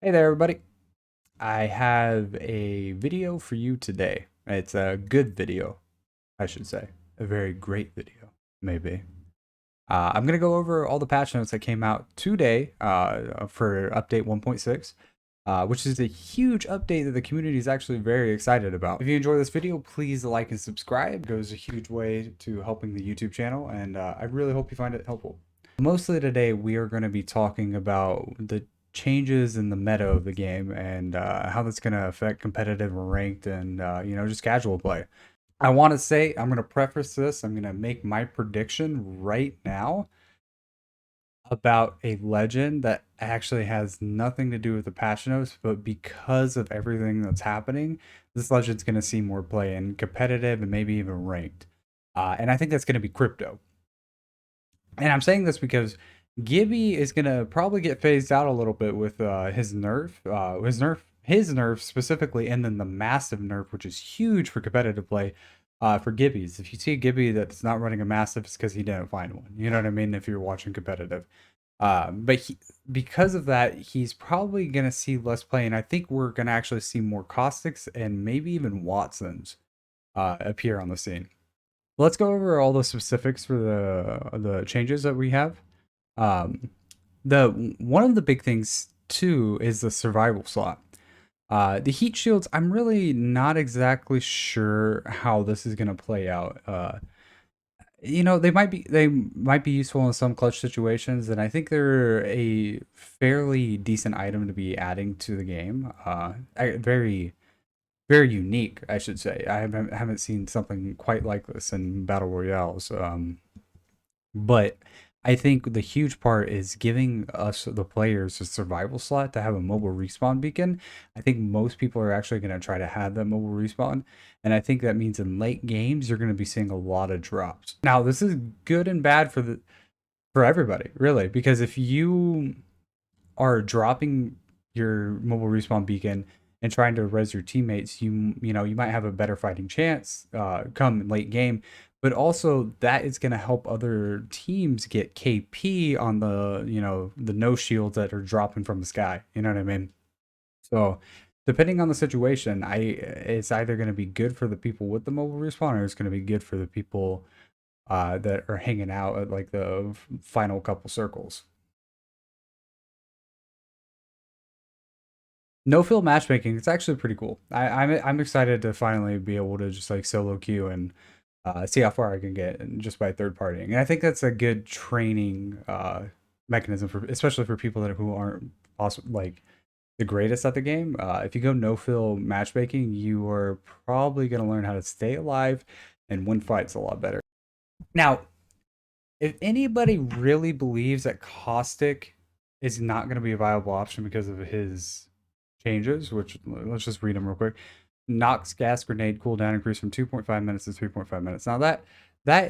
Hey there, everybody. I have a video for you today. It's a good video, I should say. A very great video, maybe. I'm going to go over all the patch notes that came out today for update 1.6, which is a huge update that the community is actually very excited about. If you enjoy this video, please like and subscribe. It goes a huge way to helping the YouTube channel, and I really hope you find it helpful. Mostly today, we are going to be talking about the changes in the meta of the game and how that's going to affect competitive and ranked and just casual play. I want to say I'm going to preface this. I'm going to make my prediction right now about a legend that actually has nothing to do with the patch notes, but because of everything that's happening, this legend's going to see more play in competitive and maybe even ranked. And I think that's going to be crypto. And I'm saying this because Gibby is gonna probably get phased out a little bit with his nerf specifically, and then the massive nerf, which is huge for competitive play. For Gibbies, if you see a Gibby that's not running a massive, it's because he didn't find one. You know what I mean? If you're watching competitive, because of that, he's probably gonna see less play, and I think we're gonna actually see more Caustics and maybe even Watsons appear on the scene. Let's go over all the specifics for the changes that we have. Um, the one of the big things too is the survival slot. The heat shields, I'm really not exactly sure how this is gonna play out. They might be useful in some clutch situations, and I think they're a fairly decent item to be adding to the game. Very very unique, I should say. I haven't seen something quite like this in battle royales. But I think the huge part is giving us the players a survival slot to have a mobile respawn beacon. I think most people are actually going to try to have that mobile respawn, and I think that means in late games you're going to be seeing a lot of drops. Now, this is good and bad for everybody, really, because if you are dropping your mobile respawn beacon and trying to res your teammates, you might have a better fighting chance come late game. But also that is going to help other teams get KP on the no shields that are dropping from the sky. You know what I mean? So depending on the situation, it's either going to be good for the people with the mobile respawn, or it's going to be good for the people that are hanging out at like the final couple circles. No fill matchmaking. It's actually pretty cool. I'm excited to finally be able to just like solo queue and see how far I can get just by third partying. And I think that's a good training mechanism for, especially for people who aren't also like the greatest at the game. If you go no fill matchmaking, you are probably going to learn how to stay alive and win fights a lot better. Now, if anybody really believes that Caustic is not going to be a viable option because of his changes, which let's just read them real quick. Knocks gas grenade cooldown increase from 2.5 minutes to 3.5 minutes. Now that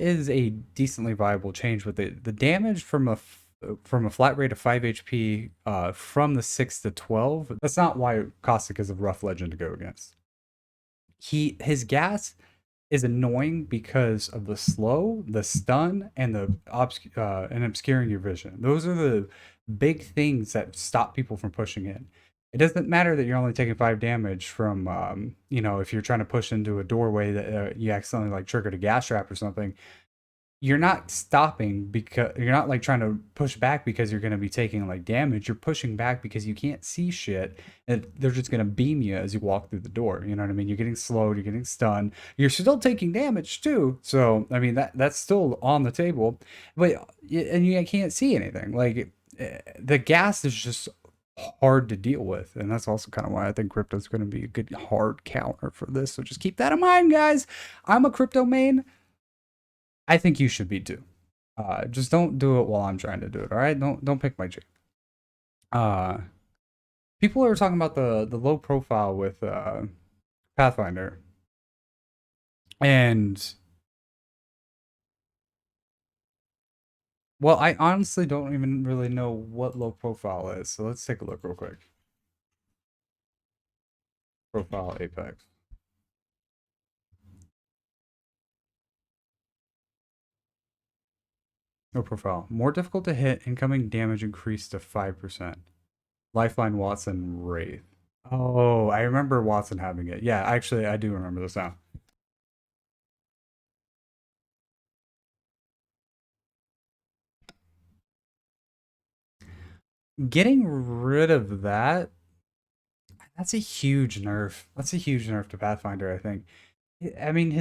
is a decently viable change, but the damage from a flat rate of 5 HP from the 6 to 12, that's not why Caustic is a rough legend to go against. His gas is annoying because of the slow, the stun, and and obscuring your vision. Those are the big things that stop people from pushing in. It doesn't matter that you're only taking 5 damage from, if you're trying to push into a doorway that you accidentally like triggered a gas trap or something. You're not stopping because you're not like trying to push back because you're going to be taking like damage. You're pushing back because you can't see shit, and they're just going to beam you as you walk through the door. You know what I mean? You're getting slowed, you're getting stunned, you're still taking damage too. So I mean that's still on the table, but and you can't see anything. Like the gas is just hard to deal with, and that's also kind of why I think crypto is going to be a good hard counter for this. So just keep that in mind, guys. I'm a crypto main. I think you should be too. Just don't do it while I'm trying to do it. All right, don't pick my chick. Uh, People are talking about the low profile with Pathfinder, and well, I honestly don't even really know what low profile is. So let's take a look real quick. Profile Apex. No profile. More difficult to hit. Incoming damage increased to 5%. Lifeline, Watson, Wraith. Oh, I remember Watson having it. Yeah, actually, I do remember this now. Getting rid of that, that's a huge nerf. That's a huge nerf to Pathfinder, I think. I mean,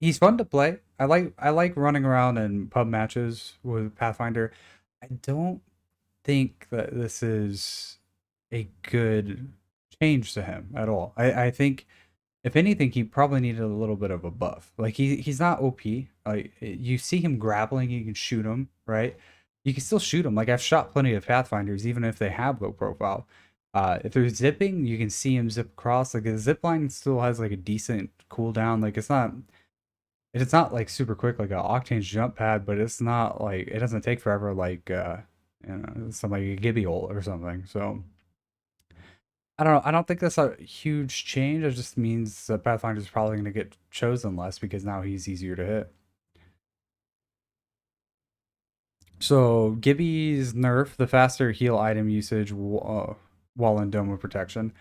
he's fun to play. I like running around in pub matches with Pathfinder. I don't think that this is a good change to him at all. I think if anything, he probably needed a little bit of a buff. Like he's not OP. Like you see him grappling, you can shoot him, right? You can still shoot him. Like I've shot plenty of Pathfinders, even if they have low profile. If they're zipping, you can see him zip across. Like the zip line still has like a decent cooldown. Like it's not like super quick like a Octane's jump pad, but it's not like it doesn't take forever like something like a Gibby ult or something. So I don't know. I don't think that's a huge change. It just means that Pathfinder's probably going to get chosen less because now he's easier to hit. So Gibby's nerf, the faster heal item usage while in dome of protection.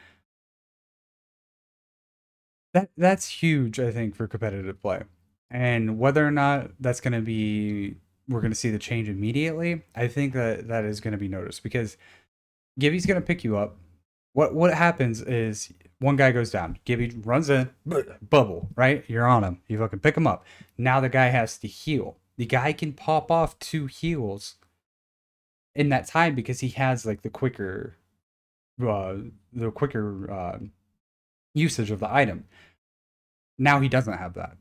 That's huge, I think, for competitive play. And whether or not that's going to be, we're going to see the change immediately. I think that that is going to be noticed because Gibby's going to pick you up. What happens is one guy goes down. Gibby runs in, bubble, right? You're on him. You fucking pick him up. Now the guy has to heal. The guy can pop off 2 heals in that time because he has like uh, the quicker usage of the item. Now he doesn't have that.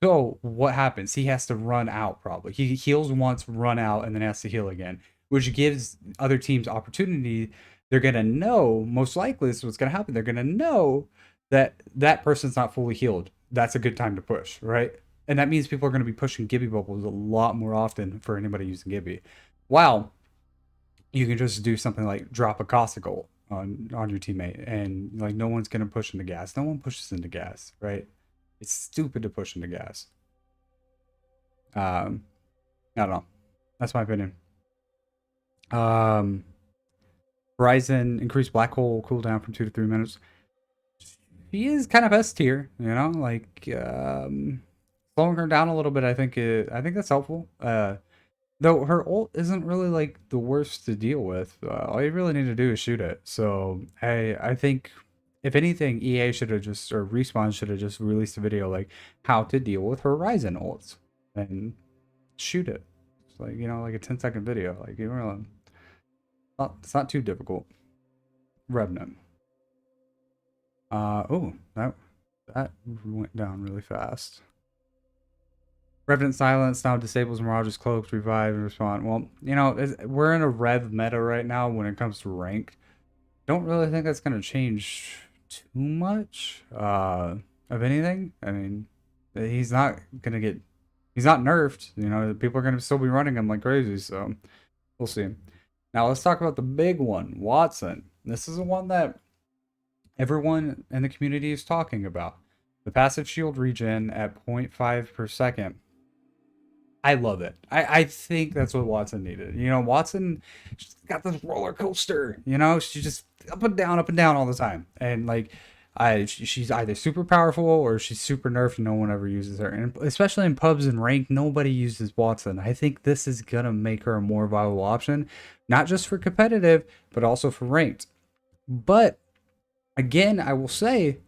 So what happens? He has to run out probably. He heals once, run out, and then has to heal again, which gives other teams opportunity. They're gonna know most likely this is what's gonna happen. They're gonna know that that person's not fully healed. That's a good time to push, right? And that means people are gonna be pushing Gibby bubbles a lot more often for anybody using Gibby. Wow, you can just do something like drop a Caustic ult on your teammate, and like no one's gonna push into gas. No one pushes into gas, right? It's stupid to push into gas. Um, I don't know. That's my opinion. Um, Horizon increased black hole cooldown from 2 to 3 minutes. She is kind of S tier, like slowing her down a little bit. I think that's helpful. Though her ult isn't really like the worst to deal with. All you really need to do is shoot it. So I think if anything, EA should have just or Respawn should have just released a video like how to deal with Horizon ults and shoot it. It's like like a 10-second video. Like it's not too difficult. Revenant. Oh, that went down really fast. Revenant silence now disables Mirage's cloaks, revive, and respond. Well, we're in a rev meta right now when it comes to ranked. Don't really think that's gonna change too much of anything. I mean, he's not gonna get he's not nerfed. People are gonna still be running him like crazy, so we'll see. Now let's talk about the big one, Watson. This is the one that everyone in the community is talking about. The passive shield regen at 0.5 per second. I love it. I think that's what Watson needed. Watson, she's got this roller coaster. She just up and down all the time. And like, she's either super powerful or she's super nerfed. No one ever uses her, and especially in pubs and rank, nobody uses Watson. I think this is gonna make her a more viable option, not just for competitive, but also for ranked. But again, I will say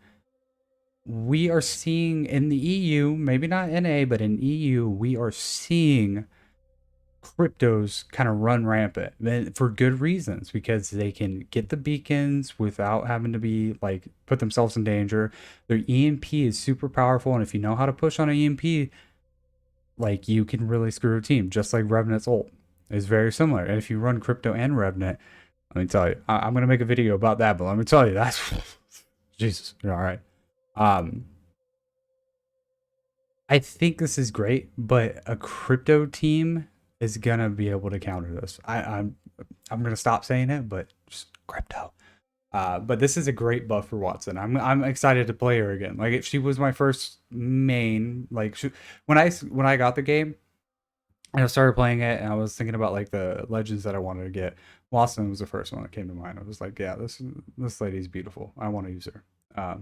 we are seeing in the EU, maybe not NA, but in EU, we are seeing cryptos kind of run rampant for good reasons because they can get the beacons without having to be like put themselves in danger. Their EMP is super powerful, and if you know how to push on an EMP, like you can really screw a team, just like Revenant's ult is very similar. And if you run crypto and Revenant, let me tell you, I'm gonna make a video about that, but let me tell you, that's Jesus, you're all right. Um, I think this is great, but a crypto team is gonna be able to counter this. I'm gonna stop saying it, but just crypto. But this is a great buff for Watson. I'm excited to play her again. Like if she was my first main, like when I got the game and I started playing it, and I was thinking about like the legends that I wanted to get. Lawson was the first one that came to mind. I was like, yeah, this lady's beautiful. I want to use her.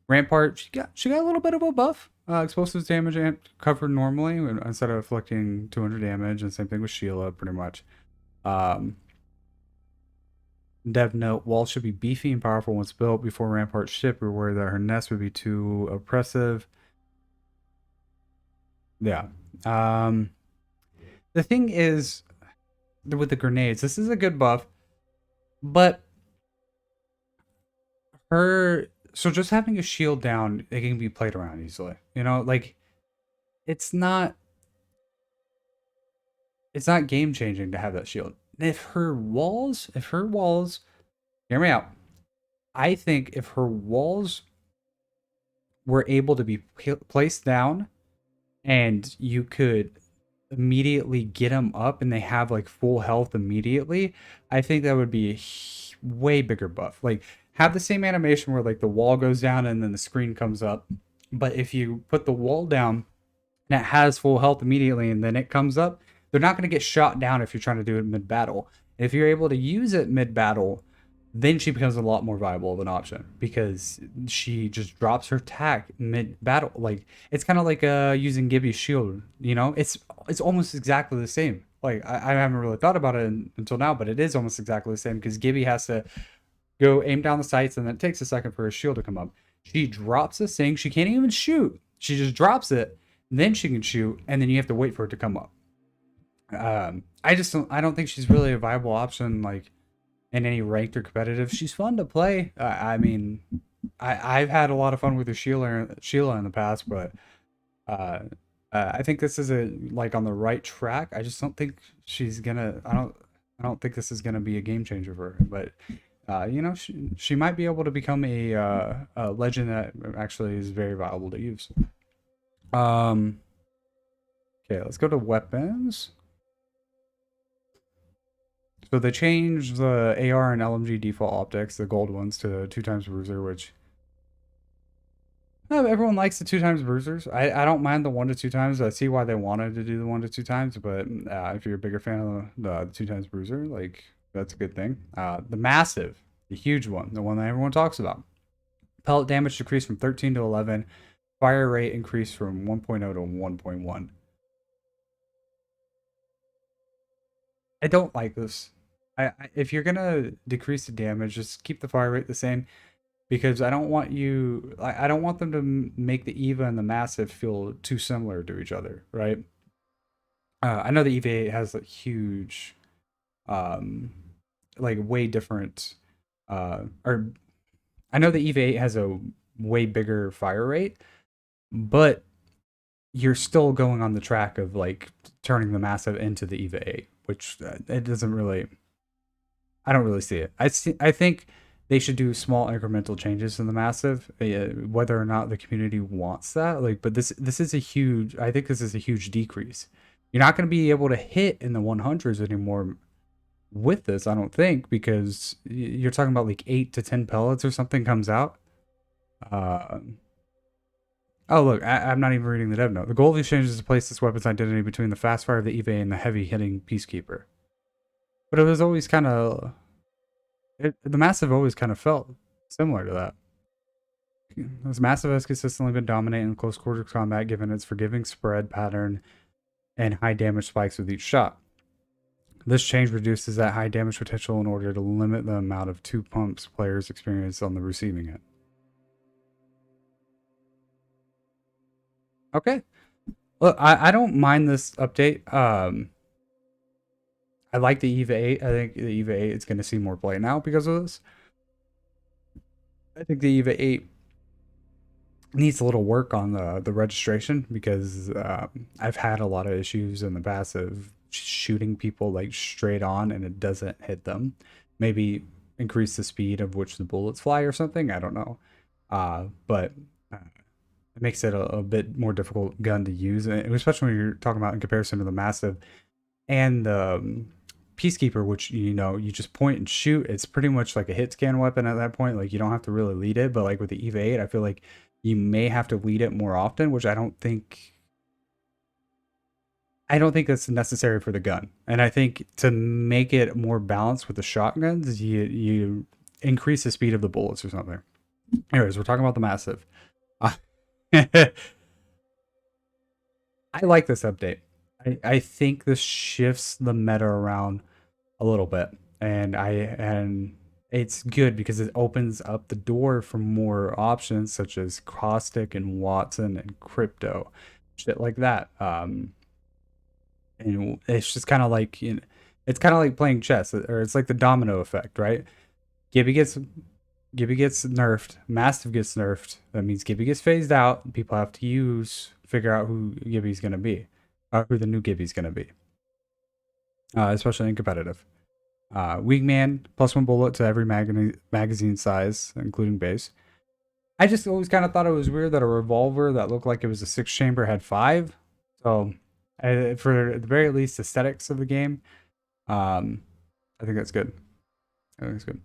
Rampart, she got a little bit of a buff. Explosives damage and covered normally instead of inflicting 200 damage, and same thing with Sheila, pretty much. Um, Dev note: Wall should be beefy and powerful once built. Before Rampart ship, we were worried that her nest would be too oppressive. Yeah. Um, the thing is, with the grenades, this is a good buff, but her so just having a shield down, it can be played around easily. You know, like it's not game changing to have that shield. If her walls, hear me out. I think if her walls were able to be placed down and you could immediately get them up and they have like full health immediately, I think that would be a way bigger buff. Like have the same animation where like the wall goes down and then the screen comes up, but if you put the wall down and it has full health immediately and then it comes up, they're not going to get shot down if you're trying to do it mid battle. If you're able to use it mid battle, then she becomes a lot more viable of an option because she just drops her attack mid battle. Like it's kind of like using Gibby's shield. You know, it's almost exactly the same. Like I haven't really thought about it until now, but it is almost exactly the same because Gibby has to go aim down the sights and then it takes a second for her shield to come up. She drops this thing. She can't even shoot. She just drops it. Then she can shoot, and then you have to wait for it to come up. I don't think she's really a viable option. Like in any ranked or competitive. She's fun to play. I mean, I've had a lot of fun with her Sheila in the past, but uh, I think this is a like on the right track. I just don't think she's gonna. I don't think this is gonna be a game changer for her. But you know, she might be able to become a legend that actually is very viable to use. Um. Okay, let's go to weapons. So they changed the AR and LMG default optics, the gold ones, to 2x bruiser, which everyone likes the 2x bruisers. I don't mind the 1 to 2 times. I see why they wanted to do the 1 to 2 times, but if you're a bigger fan of the 2x bruiser, like that's a good thing. The massive, the huge one, the one that everyone talks about. Pellet damage decreased from 13 to 11. Fire rate increased from 1.0 to 1.1. I don't like this. If you're gonna decrease the damage, just keep the fire rate the same because I don't want you. I don't want them to make the Eva and the Massive feel too similar to each other, right? I know the Eva 8 has a huge, um, like way different, or I know the Eva 8 has a way bigger fire rate, but you're still going on the track of like turning the Massive into the Eva 8, which it doesn't really. I don't really see it. I think they should do small incremental changes in the massive, whether or not the community wants that. Like, but this is a huge. I think this is a huge decrease. You're not going to be able to hit in the 100s anymore with this. I don't think because you're talking about like 8 to 10 pellets or something comes out. Uh, oh look, I'm not even reading the dev note. The goal of these changes is to place this weapon's identity between the fast fire of the EVA and the heavy hitting Peacekeeper. But it was always kind of the massive always kind of felt similar to that. This massive has consistently been dominating in close quarters combat given its forgiving spread pattern and high damage spikes with each shot. This change reduces that high damage potential in order to limit the amount of 2 pumps players experience on the receiving end. Okay. Look, I don't mind this update. I like the EVA 8. I think the EVA 8 is going to see more play now because of this. I think the EVA 8 needs a little work on the registration because I've had a lot of issues in the past of shooting people like straight on and it doesn't hit them. Maybe increase the speed of which the bullets fly or something. I don't know. But it makes it a bit more difficult gun to use, especially when you're talking about in comparison to the massive and the Peacekeeper, which you know you just point and shoot. It's pretty much like a hit scan weapon at that point. Like you don't have to really lead it, but like with the EVA 8, I feel like you may have to lead it more often, which I don't think. I don't think that's necessary for the gun. And I think to make it more balanced with the shotguns, you increase the speed of the bullets or something. Anyways, we're talking about the massive. Uh, I like this update. I think this shifts the meta around a little bit, and it's good because it opens up the door for more options such as Caustic and Watson and crypto, shit like that. And it's just kind of like it's kind of like playing chess, or it's like the domino effect, right? Gibby gets Gibby gets nerfed, Mastiff gets nerfed. That means Gibby gets phased out. People have to figure out who Gibby's gonna be, who the new Gibby's gonna be, especially in competitive. Wingman, +1 bullet to every magazine size, including base. I just always kind of thought it was weird that a revolver that looked like it was a 6-chamber had 5. So, for the very least, aesthetics of the game, um, I think that's good. I think it's good.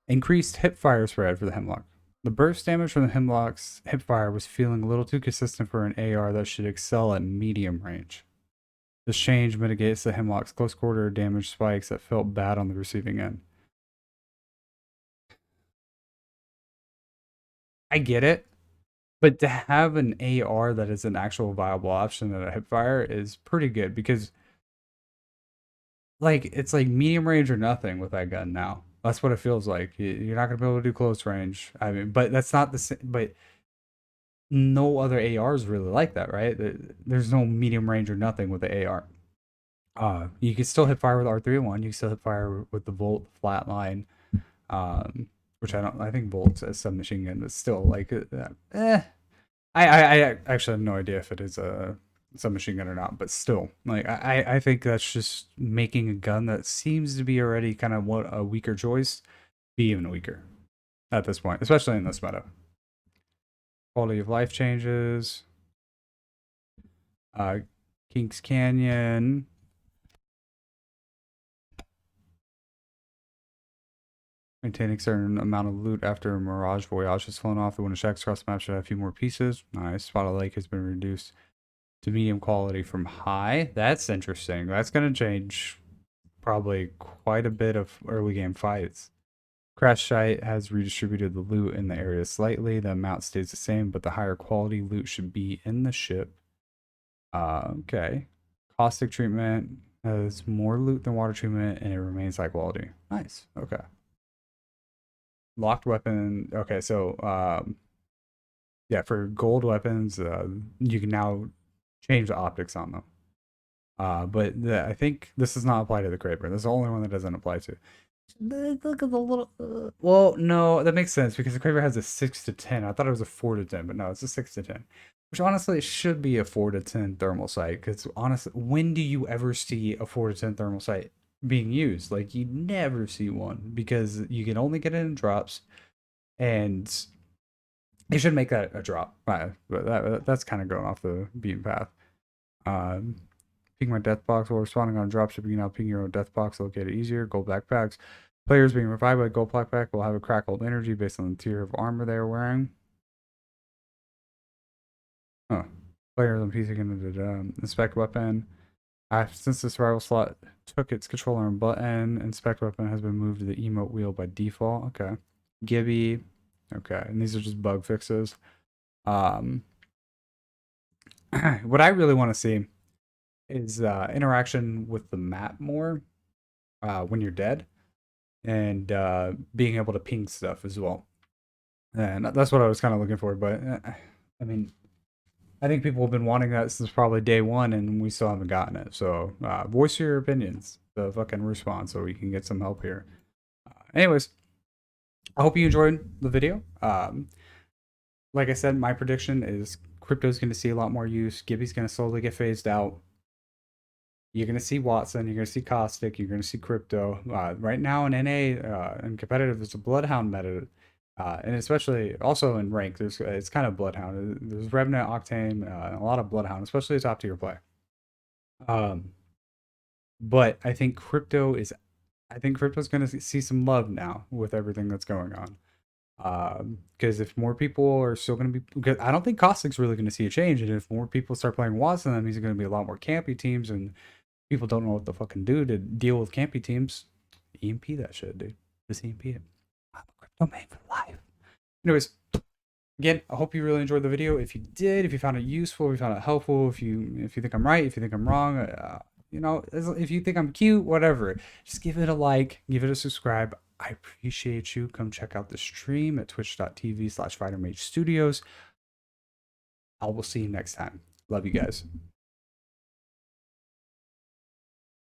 Increased hip fire spread for the Hemlock. The burst damage from the Hemlock's hip fire was feeling a little too consistent for an AR that should excel at medium range. This change mitigates the Hemlock's close quarter damage spikes that felt bad on the receiving end. I get it, but to have an AR that is an actual viable option at a hip fire is pretty good because, like, it's like medium range or nothing with that gun now. That's what it feels like. You're not gonna be able to do close range. I mean, but that's not the same. But no other ARs really like that, right? There's no medium range or nothing with the AR. You can still hit fire with R301. You can still hit fire with the Volt flatline, which I don't. I think Volt's a submachine gun, but still, like, I actually have no idea if it is a submachine gun or not, but still, like, I think that's just making a gun that seems to be already kind of what a weaker choice be even weaker at this point, especially in this meta. Quality of life changes. Kings Canyon. Maintaining certain amount of loot after a Mirage Voyage has flown off. The window checks across the map should have a few more pieces. Nice. Spotted Lake has been reduced to medium quality from high. That's interesting. That's going to change probably quite a bit of early game fights. Crash Site has redistributed the loot in the area slightly. The amount stays the same, but the higher quality loot should be in the ship. Okay. Caustic treatment has more loot than water treatment, and it remains high quality. Nice. Okay. Locked weapon. Okay, so yeah, for gold weapons, you can now change the optics on them. But I think this does not apply to the Kraber. This is the only one that doesn't apply to. Look at the little. Well, no, that makes sense because the Kraber has a 6 to 10. I thought it was a 4 to 10, but no, it's a 6 to 10. Which honestly should be a 4 to 10 thermal sight. Because honestly, when do you ever see a 4 to 10 thermal sight being used? Like, you never see one because you can only get it in drops, and they should make that a drop. But that's kind of going off the beaten path. Ping my death box while responding on dropship. You can now ping your own death box, locate it easier. Gold backpacks. Players being revived by gold backpack will have a crackled energy based on the tier of armor they are wearing. Huh. Players on PC can inspect weapon. Since the survival slot took its controller and button, inspect weapon has been moved to the emote wheel by default. Okay. Gibby. Okay. And these are just bug fixes. What I really want to see is interaction with the map more when you're dead, and being able to ping stuff as well. And that's what I was kind of looking for. But I mean, I think people have been wanting that since probably day one, and we still haven't gotten it. So voice your opinions, the fucking response, so we can get some help here. Anyways, I hope you enjoyed the video. Like I said, my prediction is crypto's going to see a lot more use. Gibby's going to slowly get phased out. You're going to see Watson. You're going to see Caustic. You're going to see crypto. Right now in NA and competitive, there's a Bloodhound meta. And especially also in rank, it's kind of Bloodhound. There's Revenant, Octane, a lot of Bloodhound, especially a top tier play. But I think crypto's going to see some love now with everything that's going on. Because if more people are still going to be, because I don't think Caustic's really going to see a change, and if more people start playing WAS than them, he's going to be a lot more campy teams, and people don't know what to fucking do to deal with campy teams. EMP that shit, dude. Just EMP it. I'm a crypto man for life. Anyways, again, I hope you really enjoyed the video. If you did, if you found it useful, if you found it helpful, if you think I'm right, if you think I'm wrong, you know, if you think I'm cute, whatever, just give it a like, give it a subscribe. I appreciate you. Come check out the stream at twitch.tv/FighterMage Studios. I will see you next time. Love you guys.